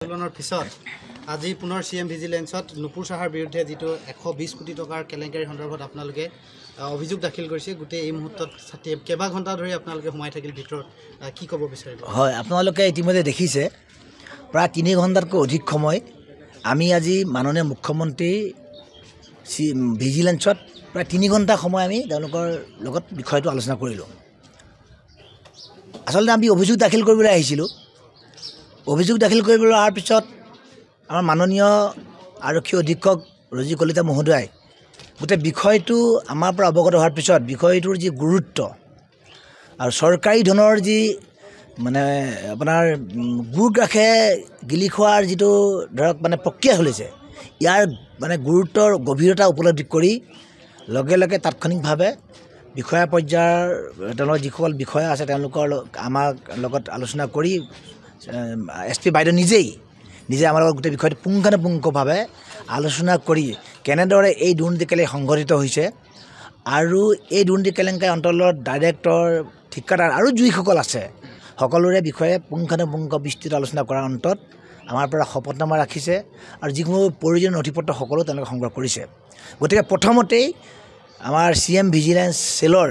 আন্দোলনৰ পিছত আজি পুনৰ CM ভিজিলেন্সত নুপুৰ চাহাৰ বিৰুদ্ধে যেটো 120 কোটি টকাৰ কেলেংকাৰী সন্দৰ্ভত আপোনালোকে অভিযোগ দাখিল কৰিছে গুটে এই মুহূৰ্তত কেবা ঘণ্টা ধৰি আপোনালোকে সোমাই থাকিল ভিতৰত কি ক'ব বিচাৰিব হয় আপোনালোকে ইতিমধ্যে দেখিছে প্ৰায় 3 ঘণ্টাতকৈ অধিক সময় আমি আজি মাননীয় মুখ্যমন্ত্ৰী ভিজিলেন্সত প্ৰায় 3 ঘণ্টা সময় আমি তেওঁলোকৰ লগত বিষয়টো আলোচনা কৰিলোঁ আসলে আমি অভিযোগ দাখিল কৰিবলৈ আহিছিলোঁ অভিযোগ দাখিল কৰিবলৈ অহাৰ পিছত আমাৰ মাননীয় আৰক্ষী অধীক্ষক ৰজি কলিতা মহোদয় গোটেই বিষয়টো আমাৰ পৰা অৱগত হোৱাৰ পিছত বিষয়টোৰ যি গুৰুত্ব আৰু চৰকাৰী ধনৰ যি মানে আপোনাৰ গুৰুক ৰাখে গিলি খোৱাৰ যিটো ধৰক মানে প্ৰক্ৰিয়া চলিছে ইয়াৰ মানে গুৰুত্বৰ গভীৰতা উপলব্ধি কৰি লগে লগে তাৎক্ষণিকভাৱে বিষয়া পৰ্যায়ৰ তেওঁলোকৰ যিসকল বিষয়া আছে তেওঁলোকৰ আমাৰ লগত আলোচনা কৰি SP বাইদেউ নিজে আমাৰ লগত গোটেই বিষয়টো পুংখানুপুংখভাৱে আলোচনা কৰি কেনেদৰে এই দুৰ্নীতি কেলেংকাৰী সংঘটিত হৈছে আৰু এই দুৰ্নীতি কেলেংকাৰী অন্তৰ্গত ডাইৰেক্টৰ ঠিকাদাৰ আৰু যিসকল আছে সকলোৰে বিষয়ে পুংখানুপুংখ বিস্তৃত আলোচনা কৰাৰ অন্তত আমাৰ পৰা শপতনামা ৰাখিছে আৰু যিসমূহ প্ৰয়োজনীয় নথিপত্ৰ সকলো তেওঁলোকে সংগ্ৰহ কৰিছে গতিকে প্ৰথমতেই আমাৰ CM ভিজিলেন্স সেলৰ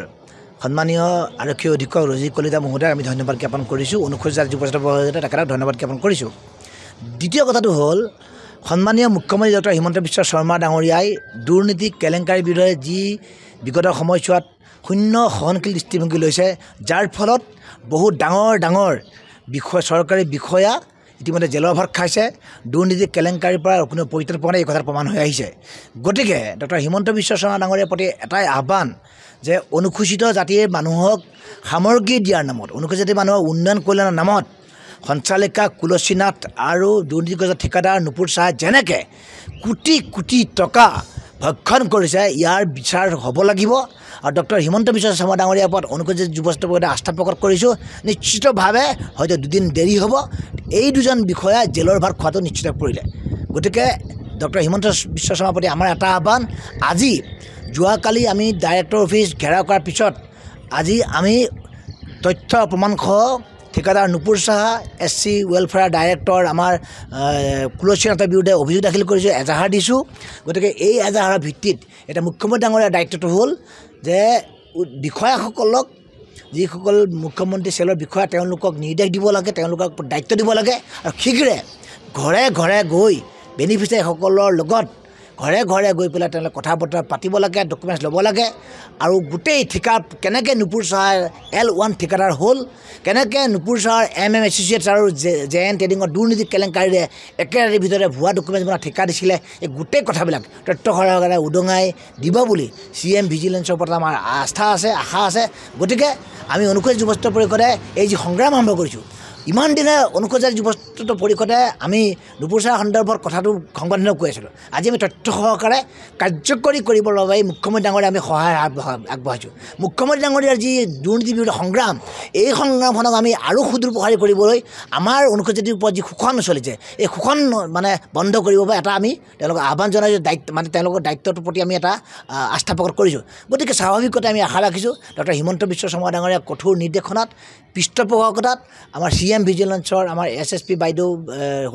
সন্মানীয় আৰক্ষী অধীক্ষক ৰজি কলিতা মহোদয় আমি ধন্যবাদ জ্ঞাপন কৰিছোঁ অনুসূচিত জাতি উপজাতি তেখেতক ধন্যবাদ জ্ঞাপন কৰিছোঁ দ্বিতীয় কথাটো হ'ল সন্মানীয় মুখ্যমন্ত্ৰী ডক্টৰ হিমন্ত বিশ্ব শৰ্মা ডাঙৰীয়াই দুৰ্নীতি কেলেংকাৰীৰ বিৰুদ্ধে যি বিগত সময়ছোৱাত শূন্য সহনশীল দৃষ্টিভংগী লৈছে যাৰ ফলত বহু ডাঙৰ চৰকাৰী বিষয়া ইতিমধ্যে জেলৰ ভাত খাইছে দুৰ্নীতি কেলেংকাৰীৰ পৰা কোনো পৰিত্ৰাণ পোৱা নাই এই কথাৰ প্ৰমাণ হৈ আহিছে গতিকে ডক্টৰ হিমন্ত বিশ্ব শৰ্মা ডাঙৰীয়াৰ প্ৰতি এটাই আহ্বান যে অনুসূচিত জাতিৰ মানুহক সামগ্ৰী দিয়াৰ নামত অনুসূচিত জাতিৰ মানুহৰ উন্নয়ন কল্যাণৰ নামত সঞ্চালিকা কুলসী নাথ আৰু দুৰ্নীতিগ্ৰস্ত ঠিকাদাৰ নুপুৰ চাহাই যেনেকৈ কোটি টকা ভক্ষণ কৰিছে ইয়াৰ বিচাৰ হ'ব লাগিব আৰু ডক্টৰ হিমন্ত বিশ্ব শৰ্মা ডাঙৰীয়াৰ ওপৰত অনুসূচিত যুৱস্থাৰ ওপৰত আস্থা প্ৰকট কৰিছোঁ নিশ্চিতভাৱে হয়তো দুদিন দেৰি হ'ব এই দুজন বিষয়া জেলৰ ভাত খোৱাটো নিশ্চিত পৰিলে গতিকে ডক্টৰ হিমন্ত বিশ্ব শৰ্মাৰ প্ৰতি আমাৰ এটা আহ্বান আজি যোৱাকালি আমি ডাইৰেক্টৰ অফিচ ঘেৰাও কৰাৰ পিছত আজি আমি তথ্য প্ৰমাণসহ ঠিকাদাৰ নুপুৰ চাহা SC ৱেলফেয়াৰ ডাইৰেক্টৰ আমাৰ কুলসী নাথৰ বিৰুদ্ধে অভিযোগ দাখিল কৰিছোঁ এজাহাৰ দিছোঁ গতিকে এই এজাহাৰৰ ভিত্তিত এতিয়া মুখ্যমন্ত্ৰী ডাঙৰীয়াৰ দায়িত্বটো হ'ল যে বিষয়াসকলক যিসকল মুখ্যমন্ত্ৰী চেলৰ বিষয়া তেওঁলোকক নিৰ্দেশ দিব লাগে তেওঁলোকক দায়িত্ব দিব লাগে আৰু শীঘ্ৰে ঘৰে গৈ বেনিফিচিয়াৰীসকলৰ লগত ঘৰে গৈ পেলাই তেওঁলোকে কথা বতৰা পাতিব লাগে ডকুমেণ্টছ ল'ব লাগে আৰু গোটেই ঠিকা কেনেকৈ নুপুৰ চাহাৰ L1 ঠিকাদাৰ হ'ল কেনেকৈ নুপুৰ চাহাৰ MM এছ'চিয়েটছ আৰু JN ট্ৰেডিঙৰ দুৰ্নীতি কেলেংকাৰীৰে একেৰাতিৰ ভিতৰতে ভুৱা ডকুমেণ্টছ বনাই ঠিকা দিছিলে এই গোটেই কথাবিলাক তথ্য সহকাৰে উদঙাই দিব বুলি CM ভিজিলেন্সৰ ওপৰত আমাৰ আস্থা আছে আশা আছে গতিকে আমি অনুসূচিত যুৱস্থাৰ পৰিষদে এই যি সংগ্ৰাম আৰম্ভ কৰিছোঁ ইমান দিনে অনুসূচিত যুৱস্থাৰ পৰিষদে আমি নুপুৰ চাহাৰ সন্দৰ্ভত কথাটো সংবাদদাতাক কৈ আছিলোঁ আজি আমি তথ্য সহকাৰে কাৰ্যকৰী কৰিবৰ বাবে মুখ্যমন্ত্ৰী ডাঙৰীয়া আমি সহায় আগবঢ়াইছোঁ মুখ্যমন্ত্ৰী ডাঙৰীয়াৰ যি দুৰ্নীতিৰ বিৰুদ্ধে সংগ্ৰাম এই সংগ্ৰামখনক আমি আৰু সুদূৰ প্ৰসাৰী কৰিবলৈ আমাৰ অনুসূচিত জাতিৰ ওপৰত যি শোষণ চলিছে এই শোষণ মানে বন্ধ কৰিব বাবে এটা আমি তেওঁলোকক আহ্বান জনাইছোঁ দায়িত্ব মানে তেওঁলোকৰ দায়িত্বটোৰ প্ৰতি আমি এটা আস্থা প্ৰকট কৰিছোঁ গতিকে স্বাভাৱিকতে আমি আশা ৰাখিছোঁ ডক্টৰ হিমন্ত বিশ্ব শৰ্মা ডাঙৰীয়াৰ কঠোৰ নিৰ্দেশনাত পৃষ্ঠপোষকতাত আমাৰ CM ভিজিলেন্সৰ আমাৰ SSP বাইদেউ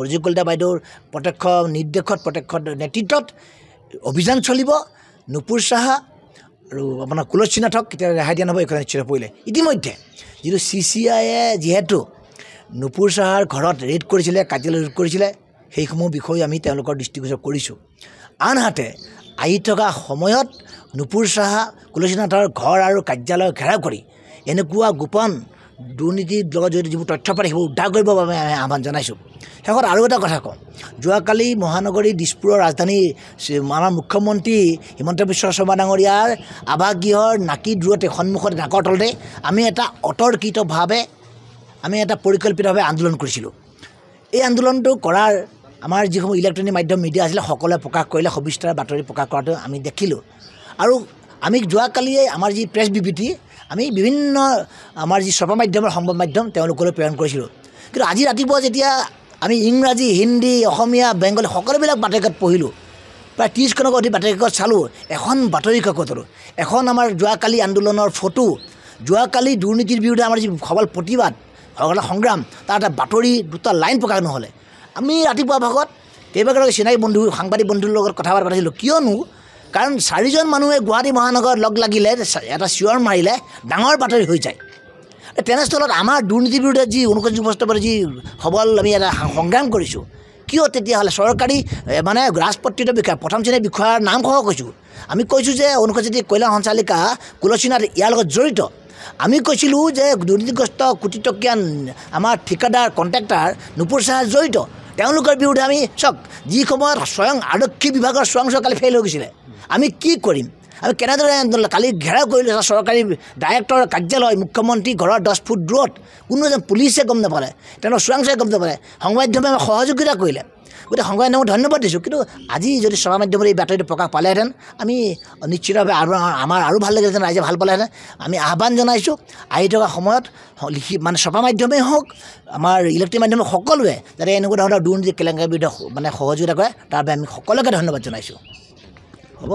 ৰজি কলিতা বাইদেউৰ প্ৰত্যক্ষ নিৰ্দেশত প্ৰত্যক্ষ নেতৃত্বত অভিযান চলিব নুপুৰ চাহা আৰু আপোনাৰ কুলসী নাথক কেতিয়া ৰেহাই দিয়া নহ'ব এইখন নিশ্চিত পৰিলে ইতিমধ্যে যিটো CCIয়ে যিহেতু নুপুৰ চাহাৰ ঘৰত ৰেড কৰিছিলে কাৰ্যালয় ৰেড কৰিছিলে সেইসমূহ বিষয় আমি তেওঁলোকৰ দৃষ্টিগোচৰ কৰিছোঁ আনহাতে আহি থকা সময়ত নুপুৰ চাহা কুলসী নাথৰ ঘৰ আৰু কাৰ্যালয় ঘেৰাও কৰি এনেকুৱা গোপন দুৰ্নীতিৰ লগত জড়িত যিবোৰ তথ্য পাতি সেইবোৰ উদ্ধাৰ কৰিবৰ বাবে আমি আহ্বান জনাইছোঁ শেষত আৰু এটা কথা কওঁ যোৱাকালি মহানগৰী দিছপুৰৰ ৰাজধানী আমাৰ মুখ্যমন্ত্ৰী হিমন্ত বিশ্ব শৰ্মা ডাঙৰীয়াৰ আৱাসগৃহৰ নাকি দূৰতে সন্মুখত নাকৰ তলতে আমি এটা অতৰ্কিতভাৱে আমি এটা পৰিকল্পিতভাৱে আন্দোলন কৰিছিলোঁ এই আন্দোলনটো কৰাৰ আমাৰ যিসমূহ ইলেক্ট্ৰনিক মাধ্যম মিডিয়া আছিলে সকলোৱে প্ৰকাশ কৰিলে সবিস্তাৰ বাতৰি প্ৰকাশ কৰাটো আমি দেখিলোঁ আৰু আমি যোৱাকালিয়ে আমাৰ যি প্ৰেছ বিবৃতি আমি বিভিন্ন আমাৰ যি ছপা মাধ্যমৰ সংবাদ মাধ্যম তেওঁলোকলৈ প্ৰেৰণ কৰিছিলোঁ কিন্তু আজি ৰাতিপুৱা যেতিয়া আমি ইংৰাজী হিন্দী অসমীয়া বেংগলী সকলোবিলাক বাতৰিকাকত পঢ়িলোঁ প্ৰায় 30খনকৈ অধিক বাতৰিকাকত চালোঁ এখন বাতৰি কাকতৰো এখন আমাৰ যোৱাকালি আন্দোলনৰ ফটো যোৱাকালি দুৰ্নীতিৰ বিৰুদ্ধে আমাৰ যি সবল প্ৰতিবাদ সংগ্ৰাম তাৰ এটা বাতৰি দুটা লাইন প্ৰকাশ নহ'লে আমি ৰাতিপুৱা ভাগত কেইবাগৰাকী চিনাকি বন্ধু সাংবাদিক বন্ধুৰ লগত কথা পাতিছিলোঁ কিয়নো কাৰণ 4জন মানুহে গুৱাহাটী মহানগৰত লগ লাগিলে এটা চিঞৰ মাৰিলে ডাঙৰ বাতৰি হৈ যায় তেনেস্থলত আমাৰ দুৰ্নীতিৰ বিৰুদ্ধে যি 29 বছৰ যি সবল আমি এটা সংগ্ৰাম কৰিছোঁ কিয় তেতিয়াহ'লে চৰকাৰী মানে ৰাজপত্ৰিত বিষয়া প্ৰথম শ্ৰেণীৰ বিষয়াৰ নামসহ কৈছোঁ আমি কৈছোঁ যে অনুসূচিত কয়লা সঞ্চালিকা কুলসীনাথ ইয়াৰ লগত জড়িত আমি কৈছিলোঁ যে দুৰ্নীতিগ্ৰস্ত কোটি টকীয়া আমাৰ ঠিকাদাৰ কণ্ট্ৰেক্টাৰ নুপুৰ চাহাৰ জড়িত তেওঁলোকৰ বিৰুদ্ধে আমি চাওক যি সময়ত স্বয়ং আৰক্ষী বিভাগৰ কালি ফেইল হৈ গৈছিলে আমি কি কৰিম আমি কেনেদৰে কালি ঘেৰাও কৰিলোঁ চৰকাৰী ডাইৰেক্টৰ কাৰ্যালয় মুখ্যমন্ত্ৰী ঘৰৰ 10 ফুট দূৰত কোনো এজন পুলিচে গম নাপালে তেওঁলোকৰ চোৰাংচোৱাই গম নাপালে সংবাদ মাধ্যমে সহযোগিতা কৰিলে গতিকে সংবাদ মাধ্যমক ধন্যবাদ দিছোঁ কিন্তু আজি যদি সভা মাধ্যমত এই বাতৰিটো প্ৰকাশ পালেহেঁতেন আমি নিশ্চিতভাৱে আমাৰ আৰু ভাল লাগিলেহেঁতেন ৰাইজে ভাল পালেহেঁতেন আমি আহ্বান জনাইছোঁ আহি থকা সময়ত মানে সভা মাধ্যমেই হওক আমাৰ ইলেক্ট্ৰনিক মাধ্যমে সকলোৱে যাতে এনেকুৱা ধৰণৰ দুৰ্নীতি কেলেংকাৰীৰ বিৰুদ্ধে মানে সহযোগিতা কৰে তাৰ বাবে আমি সকলোকে ধন্যবাদ জনাইছোঁ হ'ব।